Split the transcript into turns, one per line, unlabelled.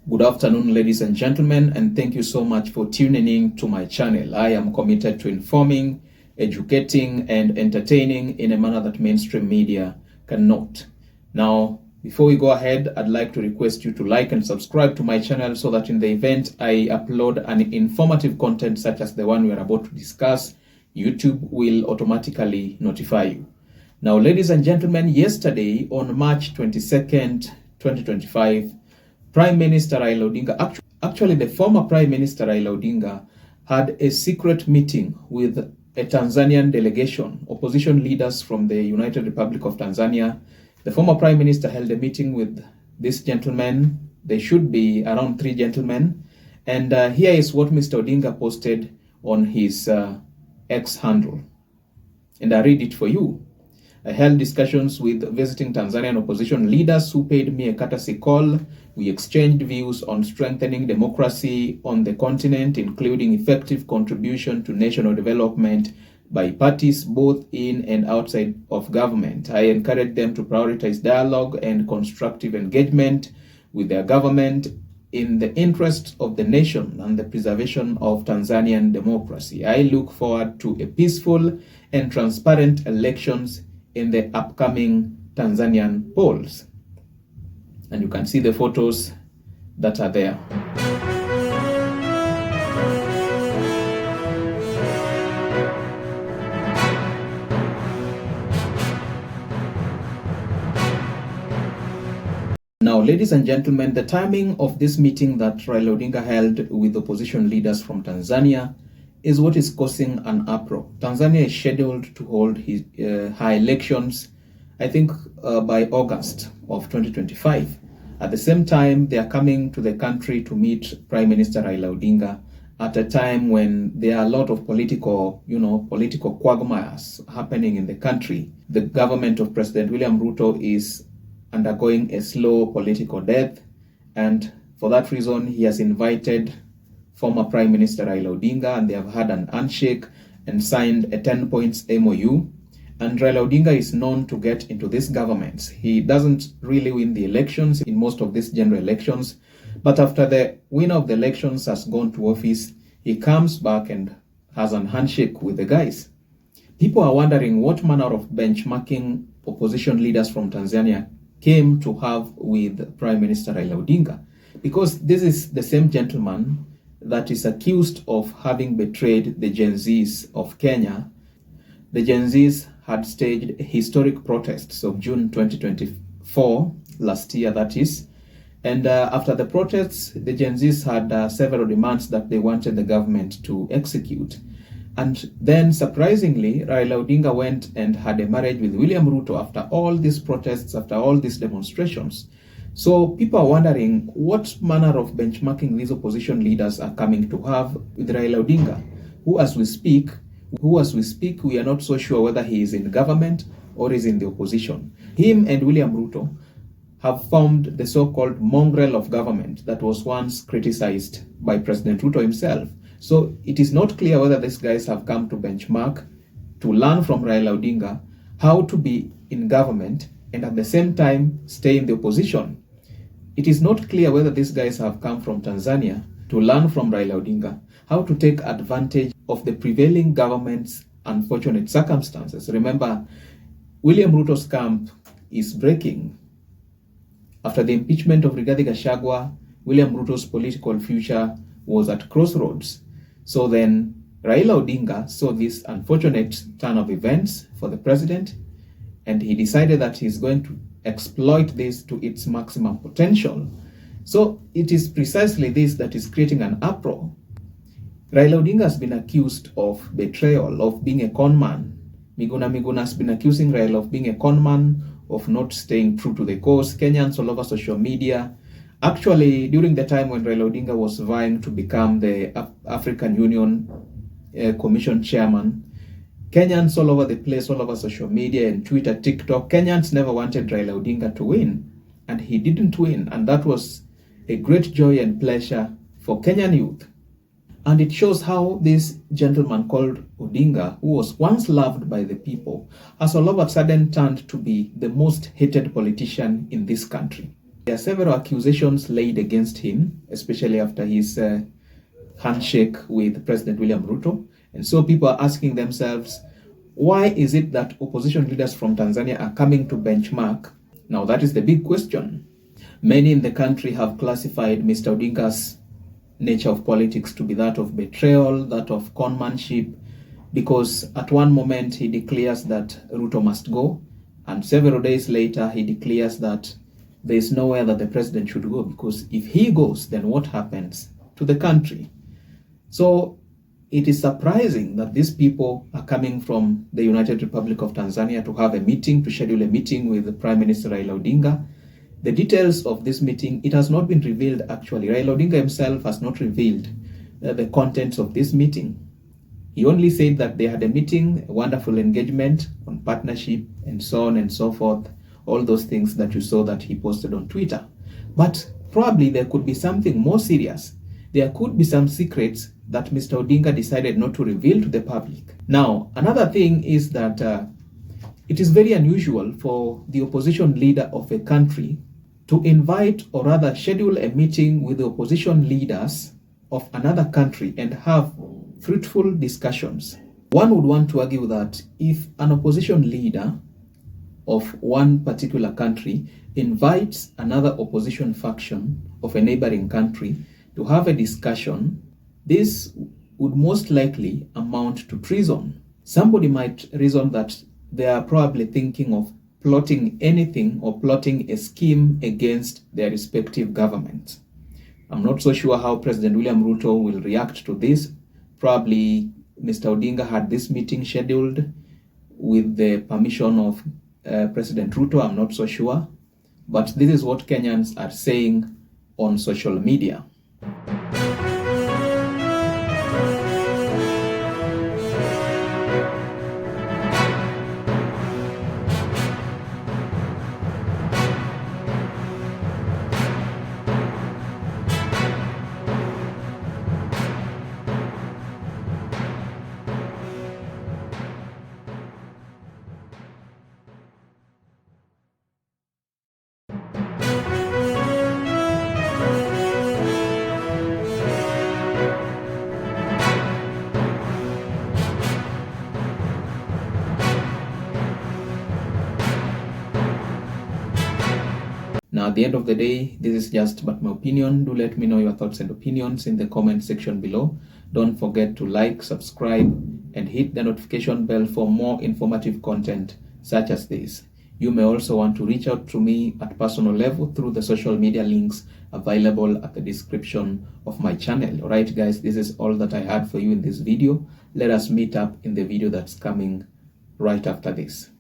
Good afternoon, ladies and gentlemen, and thank you so much for tuning in to my channel. I am committed to informing, educating, and entertaining in a manner that mainstream media cannot. Now, before we go ahead, I'd like to request you to like and subscribe to my channel so that in the event I upload an informative content such as the one we are about to discuss, YouTube will automatically notify you. Now, ladies and gentlemen, yesterday on March 22nd, 2025, Prime Minister Raila Odinga, actually the former Prime Minister Raila Odinga, had a secret meeting with a Tanzanian delegation, opposition leaders from the United Republic of Tanzania. The former Prime Minister held a meeting with these gentlemen. They should be around 3 gentlemen. And here is what Mr. Odinga posted on his X handle. And I read it for you. I held discussions with visiting Tanzanian opposition leaders who paid me a courtesy call. We exchanged views on strengthening democracy on the continent, including effective contribution to national development by parties both in and outside of government. I encouraged them to prioritize dialogue and constructive engagement with their government in the interest of the nation and the preservation of Tanzanian democracy. I look forward to a peaceful and transparent elections in the upcoming Tanzanian polls. And you can see the photos that are there. Now, ladies and gentlemen, the timing of this meeting that Raila Odinga held with opposition leaders from Tanzania is what is causing an uproar. Tanzania is scheduled to hold his high elections, I think by August of 2025. At the same time, they are coming to the country to meet Prime Minister Raila Odinga at a time when there are a lot of political quagmires happening in the country. The government of President William Ruto is undergoing a slow political death, and for that reason, he has invited former Prime Minister Raila Odinga, and they have had an handshake and signed a 10 points MOU. And Raila Odinga is known to get into these governments. He doesn't really win the elections in most of these general elections, but after the winner of the elections has gone to office, he comes back and has an handshake with the guys. People are wondering what manner of benchmarking opposition leaders from Tanzania came to have with Prime Minister Raila Odinga, because this is the same gentleman that is accused of having betrayed the Gen Zs of Kenya. The Gen Zs had staged historic protests of June 2024, last year that is, and after the protests, the Gen Zs had several demands that they wanted the government to execute. And then, surprisingly, Raila Odinga went and had a marriage with William Ruto after all these protests, after all these demonstrations. So people are wondering what manner of benchmarking these opposition leaders are coming to have with Raila Odinga, who as we speak, we are not so sure whether he is in government or is in the opposition. Him and William Ruto have formed the so-called mongrel of government that was once criticized by President Ruto himself. So it is not clear whether these guys have come to benchmark, to learn from Raila Odinga how to be in government and at the same time stay in the opposition. It is not clear whether these guys have come from Tanzania to learn from Raila Odinga how to take advantage of the prevailing government's unfortunate circumstances. Remember, William Ruto's camp is breaking. After the impeachment of Rigathi Gachagua, William Ruto's political future was at crossroads. So then Raila Odinga saw this unfortunate turn of events for the president, and he decided that he's going to exploit this to its maximum potential. So it is precisely this that is creating an uproar. Raila Odinga has been accused of betrayal, of being a conman. Miguna has been accusing Raila of being a conman, of not staying true to the cause. Kenyans all over social media. Actually, during the time when Raila Odinga was vying to become the African Union Commission chairman, Kenyans all over the place, all over social media and Twitter, TikTok, Kenyans never wanted Raila Odinga to win, and he didn't win, and that was a great joy and pleasure for Kenyan youth. And it shows how this gentleman called Odinga, who was once loved by the people, has all of a sudden turned to be the most hated politician in this country. There are several accusations laid against him, especially after his handshake with President William Ruto. And so people are asking themselves, why is it that opposition leaders from Tanzania are coming to benchmark? Now that is the big question. Many in the country have classified Mr. Odinga's nature of politics to be that of betrayal, that of conmanship, because at one moment he declares that Ruto must go, and several days later he declares that there is nowhere that the president should go, because if he goes, then what happens to the country? So it is surprising that these people are coming from the United Republic of Tanzania to have a meeting, to schedule a meeting with the Prime Minister Raila Odinga. The details of this meeting, it has not been revealed actually. Raila Odinga himself has not revealed the contents of this meeting. He only said that they had a meeting, a wonderful engagement on partnership and so on and so forth, all those things that you saw that he posted on Twitter. But probably there could be something more serious. There could be some secrets that Mr. Odinga decided not to reveal to the public. Now, another thing is that it is very unusual for the opposition leader of a country to invite or rather schedule a meeting with the opposition leaders of another country and have fruitful discussions. One would want to argue that if an opposition leader of one particular country invites another opposition faction of a neighboring country to have a discussion, this would most likely amount to treason. Somebody might reason that they are probably thinking of plotting anything or plotting a scheme against their respective governments. I'm not so sure how President William Ruto will react to this. Probably Mr. Odinga had this meeting scheduled with the permission of President Ruto. I'm not so sure. But this is what Kenyans are saying on social media. Now, at the end of the day, this is just but my opinion. Do let me know your thoughts and opinions in the comment section below. Don't forget to like, subscribe, and hit the notification bell for more informative content such as this. You may also want to reach out to me at personal level through the social media links available at the description of my channel. Alright guys, this is all that I had for you in this video. Let us meet up in the video that's coming right after this.